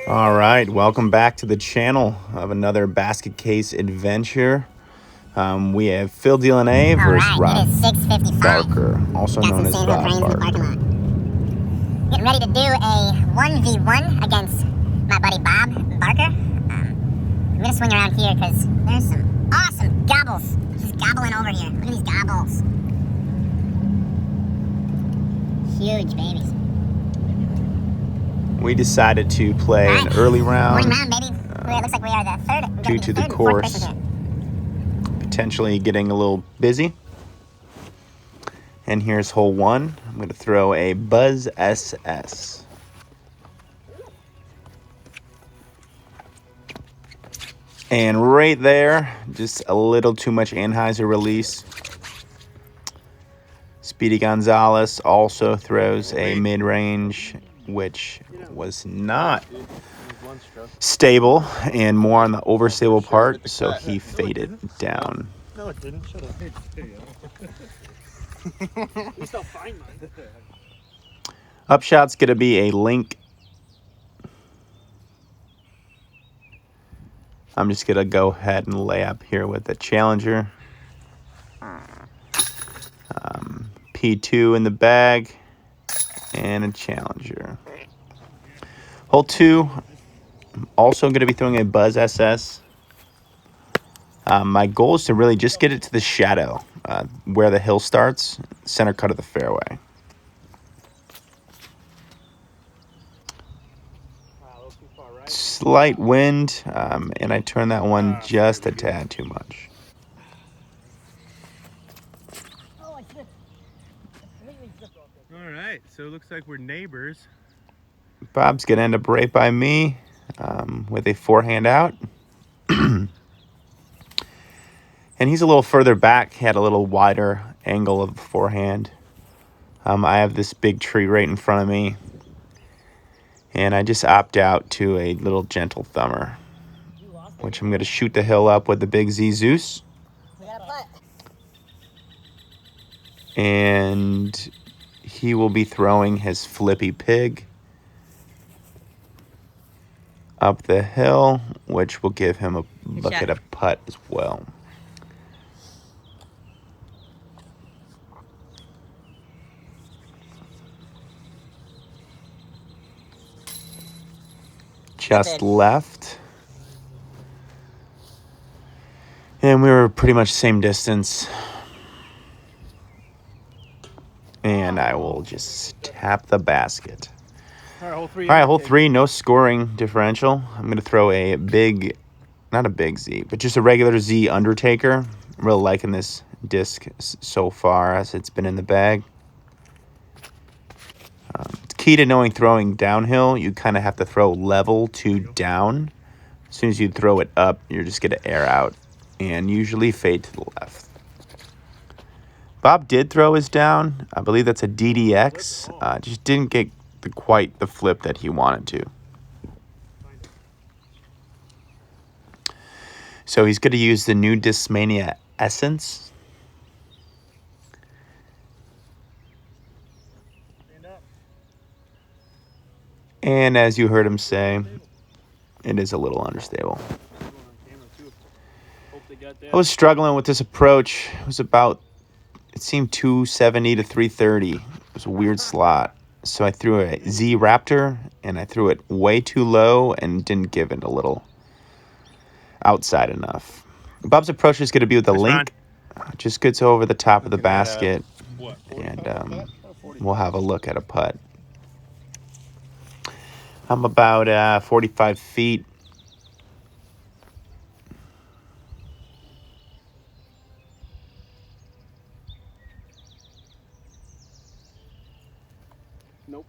All right, welcome back to the channel of another basket case adventure. We have Phil DNA versus Rob Barker, also known as Bob Barker. Getting ready to do a 1v1 against my buddy Bob Barker. I'm gonna swing around here because there's some awesome gobbles. He's gobbling over here. Look at these gobbles. Huge babies. We decided to play an early round. Morning round, baby. It looks like we are the third. Due to the course potentially getting a little busy. And here's hole one. I'm going to throw a Buzz SS. And right there, just a little too much Anheuser release. Speedy Gonzalez also throws a mid-range, which was not stable and more on the overstable part, so he faded down. No, it didn't. Shut up. You still find mine. Upshot's going to be a link. I'm just going to go ahead and lay up here with the Challenger. P2 in the bag and a Challenger. Hole 2, I'm also going to be throwing a Buzz SS. My goal is to really just get it to the shadow, where the hill starts, center cut of the fairway. Slight wind, and I turned that one just a tad too much. All right, so it looks like we're neighbors. Bob's going to end up right by me with a forehand out. And he's a little further back. He had a little wider angle of the forehand. I have this big tree right in front of me. And I just opt out to a little gentle thumber, which I'm going to shoot the hill up with the big Z Zeus. And he will be throwing his flippy pig up the hill, which will give him a look at a putt as well. Just left. And we were pretty much same distance. And I will just tap the basket. All right, hole 3, no scoring differential. I'm going to throw a big, not a big Z, but just a regular Z Undertaker. I'm really liking this disc so far as it's been in the bag. It's key to knowing throwing downhill. You kind of have to throw level to down. As soon as you throw it up, you're just going to air out and usually fade to the left. Bob did throw his down. I believe that's a DDX. Just didn't get quite the flip that he wanted to. So he's going to use the new Discmania Essence. And as you heard him say, it is a little unstable. I was struggling with this approach. It was about, it seemed 270 to 330. It was a weird slot. So I threw a Z Raptor, and I threw it way too low and didn't give it a little outside enough. Bob's approach is going to be with the link. Just gets over the top of the basket, and we'll have a look at a putt. I'm about 45 feet. Nope.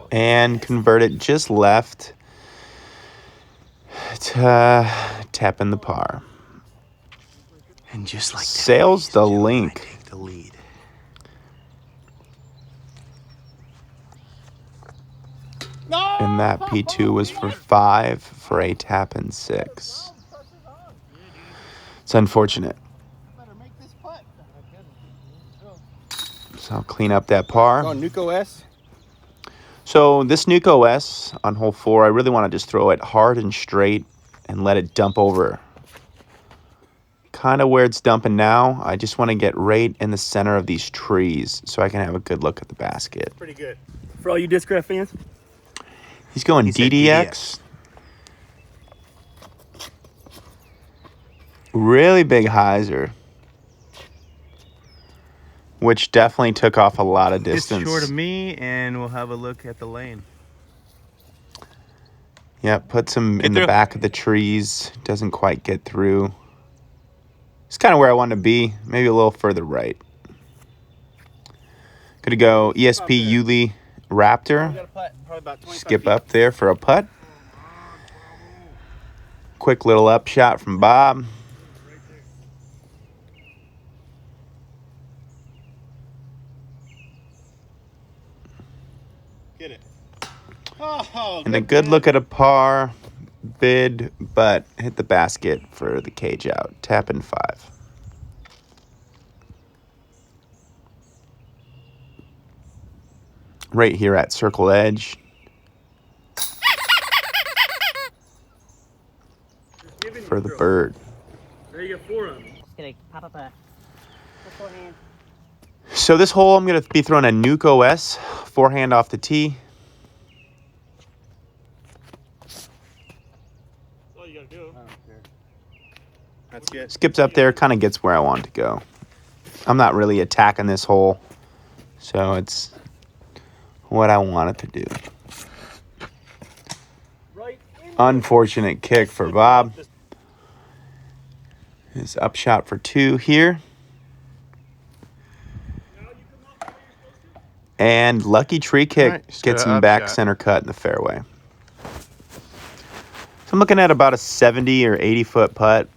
And convert it just left to tap in the par. And just like that, sails the link. I take the lead. And that P2 was for 5 for a tap in 6. It's unfortunate. So I'll clean up that par. On Nuco S. So this Nuke OS on hole 4, I really want to just throw it hard and straight and let it dump over. Kind of where it's dumping now. I just want to get right in the center of these trees so I can have a good look at the basket. Pretty good. For all you Discraft fans. He's going He said DDX. Really big hyzer. Which definitely took off a lot of It's distance. short of me, and we'll have a look at the lane. Yeah, puts him in the through. back of the trees. Doesn't quite get through. It's kind of where I want to be. Maybe a little further right. Gonna go ESP Yuli Raptor. Skip up there for a putt. Quick little up shot from Bob. Get it. Oh, And a good look at a par bid, but hit the basket for the cage out. Tap in 5. Right here at circle edge. For the bird. There you get 4 on. Just gonna pop up a forehand. So this hole, I'm going to be throwing a Nuke OS, forehand off the tee. That's all you gotta do. I don't care. That's good. Skips up there, kind of gets where I want to go. I'm not really attacking this hole, so it's what I want it to do. Right in. Unfortunate kick for Bob. His up shot for 2 here. And lucky tree kick Alright, just gets got an him up back shot. center cut in the fairway. So I'm looking at about a 70 or 80 foot putt.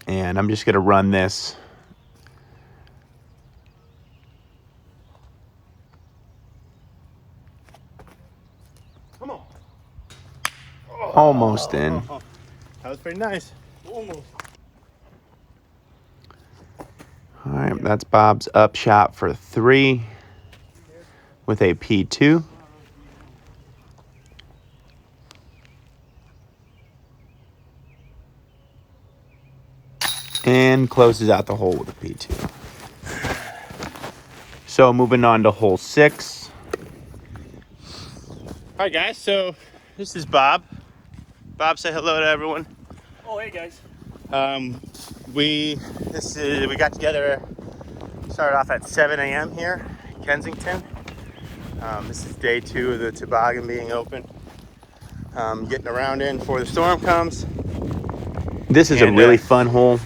And I'm just going to run this. Come on. Almost in. That was pretty nice. Almost. All right, that's Bob's up shot for 3 with a P2. And closes out the hole with a P2. So moving on to hole 6. Alright guys, so this is Bob. Bob, say hello to everyone. Oh, hey guys. We got together, started off at 7 a.m. here in Kensington. This is day 2 of the toboggan being open. Getting around in before the storm comes. This is And, a really fun hole.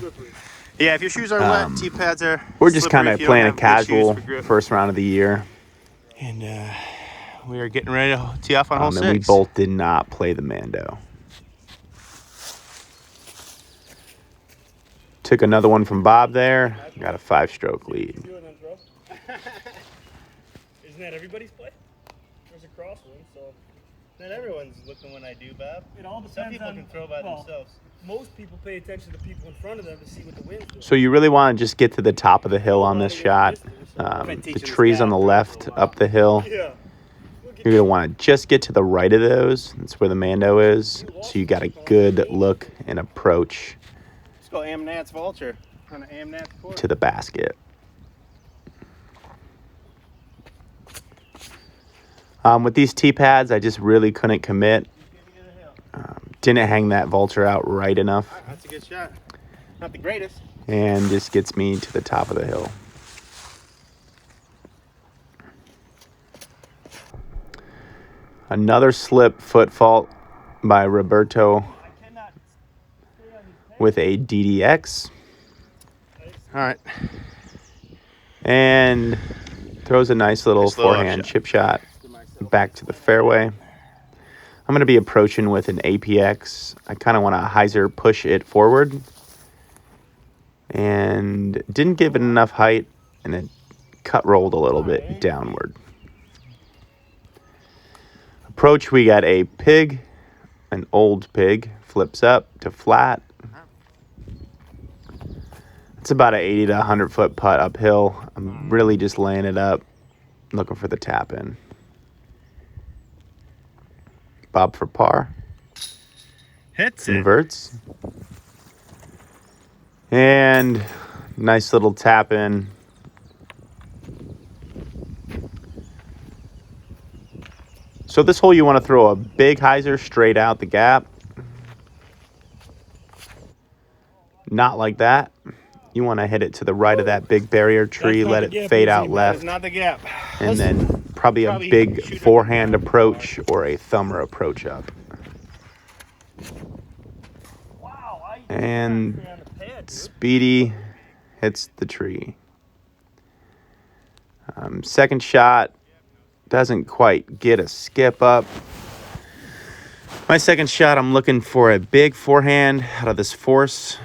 Yeah, if your shoes are wet, tee pads are We're just slippery kind if of you don't playing a have good shoes casual for grip. first round of the year. And we are getting ready to tee off on hole 6. And we both did not play the Mando. Took another one from Bob there. Got a 5-stroke lead. Isn't that everybody's play? There's a crosswind, so Not everyone's looking when I do, Bob. it all depends Some people on, can throw by well, themselves. Most people pay attention to people in front of them to see what the wind's doing. So you really want to just get to the top of the hill on this shot. The trees on the left up the hill. Yeah. You're going to want to just get to the right of those. That's where the Mando is. So you got a good look and approach Let's go Amnat's Vulture on an Amnat's course. to the basket. With these tee pads, I just really couldn't commit. Didn't hang that Vulture out right enough. That's a good shot. Not the greatest. And just gets me to the top of the hill. Another slip foot fault by Roberto with a DDX. All right. And throws a nice little Nice little forehand up shot. chip shot back to the fairway. I'm going to be approaching with an APX. I kind of want to hyzer push it forward. And didn't give it enough height, and it cut rolled a little bit downward. Approach, we got a pig, an old pig, flips up to flat. It's about an 80 to 100 foot putt uphill. I'm really just laying it up, looking for the tap in. Bob for par. Hits it. Inverts. And nice little tap in. So this hole you want to throw a big hyzer straight out the gap. Not like that. You want to hit it to the right of that big barrier tree, That's not let the it gap, fade easy, out man. left, It's not the gap. and then probably a probably big shoot up forehand and down. approach or a thumber approach up. Wow, I And on the pad, dude. Speedy hits the tree. Second shot doesn't quite get a skip up. My second shot, I'm looking for a big forehand out of this force.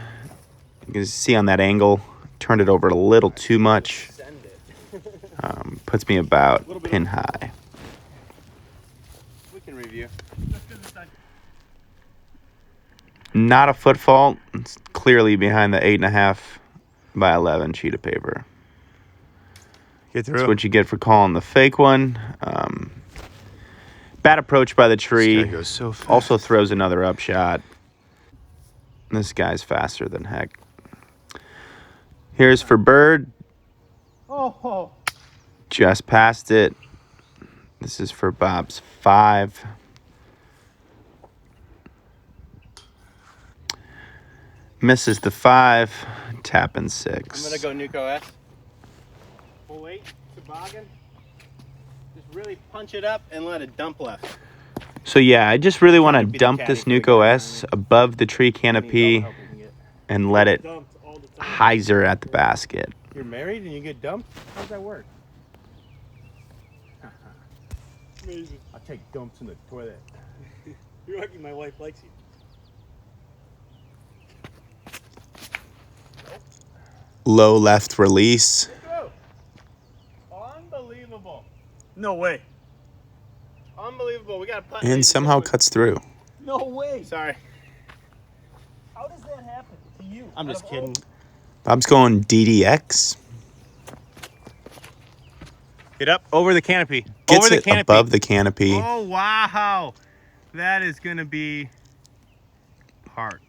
You can see on that angle, turned it over a little too much. Send it. Puts me about pin high. We can review. Not a foot fault. It's clearly behind the 8.5 by 11 sheet of paper. Get That's what you get for calling the fake one. Bad approach by the tree. This guy goes so fast. Also throws another upshot. This guy's faster than heck. Here's for bird. Oh. Just past it. This is for Bob's 5. Misses the 5. Tapping 6. I'm gonna go Nuco S. Full 8, toboggan. Just really punch it up and let it dump left. So yeah, I just really want to to be the dump caddy this for the Nuco guy. S above the tree canopy Help we can get. and let it Dumped all the time. hyzer at the basket. You're married and you get dumped? How does that work? Amazing. I take dumps in the toilet. You're lucky my wife likes you. Low left release. Unbelievable. No way. Unbelievable. We got a putt. And somehow cuts through. No way. Sorry. How does that happen to you? I'm just kidding. Bob's going DDX. Get up over the canopy. Gets over the it canopy. above the canopy. Oh, wow. That is going to be parked.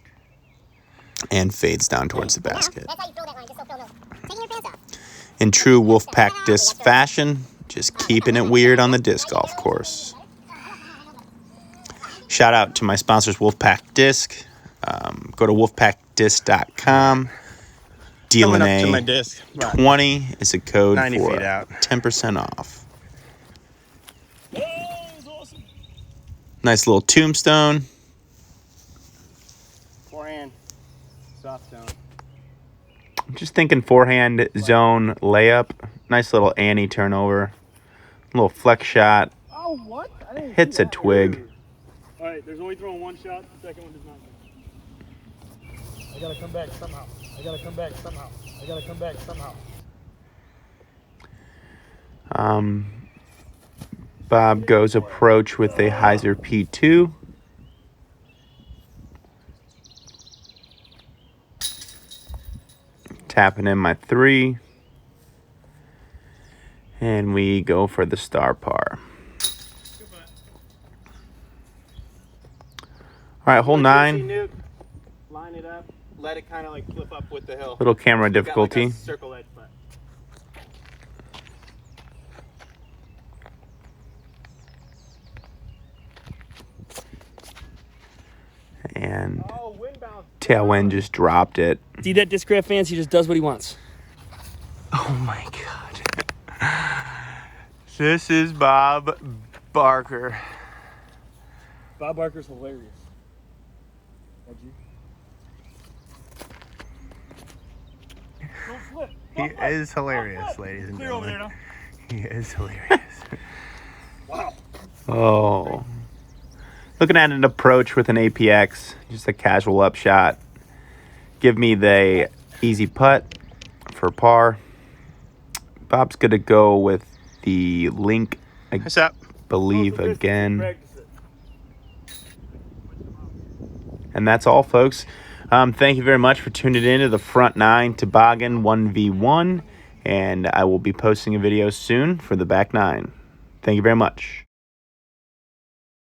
And fades down towards the basket. That's how you throw that line, just so throw no. Taking your pants off. In true Wolfpack disc fashion, just keeping it weird on the disc golf course. Shout out to my sponsors, Wolfpack Disc. Go to wolfpackdisc.com. Coming up to my DNA disc. 20 is a code 90 for feet out. 10% off. Oh, that was awesome. Nice little tombstone. Forehand. Soft zone. I'm just thinking forehand zone layup. Nice little Annie turnover. Little flex shot. Oh, what? I didn't Hits see a that. twig. All right, there's only throwing one shot. The second one does not. I gotta come back somehow. I gotta come back somehow. I gotta come back somehow. Bob goes approach with a hyzer P2. Tapping in my 3. And we go for the star par. All right, hole 9. Line it up. Let it kind of like flip up with the hill. Little camera Got like difficulty. a circle edge putt. And Oh, wind bounce. tailwind just dropped it. See that discraft fans? He just does what he wants. Oh my God. This is Bob Barker. Bob Barker's hilarious. That you? Don't flip. He Don't flip. is hilarious, Don't flip. ladies and Clear over there gentlemen. now. He is hilarious. Wow. Oh. Looking at an approach with an APX, just a casual upshot. Give me the easy putt for par. Bob's going to go with the link, I What's up? believe, Social distance, again. practice it. And that's all, folks. Thank you very much for tuning in to the Front 9 Toboggan 1v1. And I will be posting a video soon for the Back 9. Thank you very much.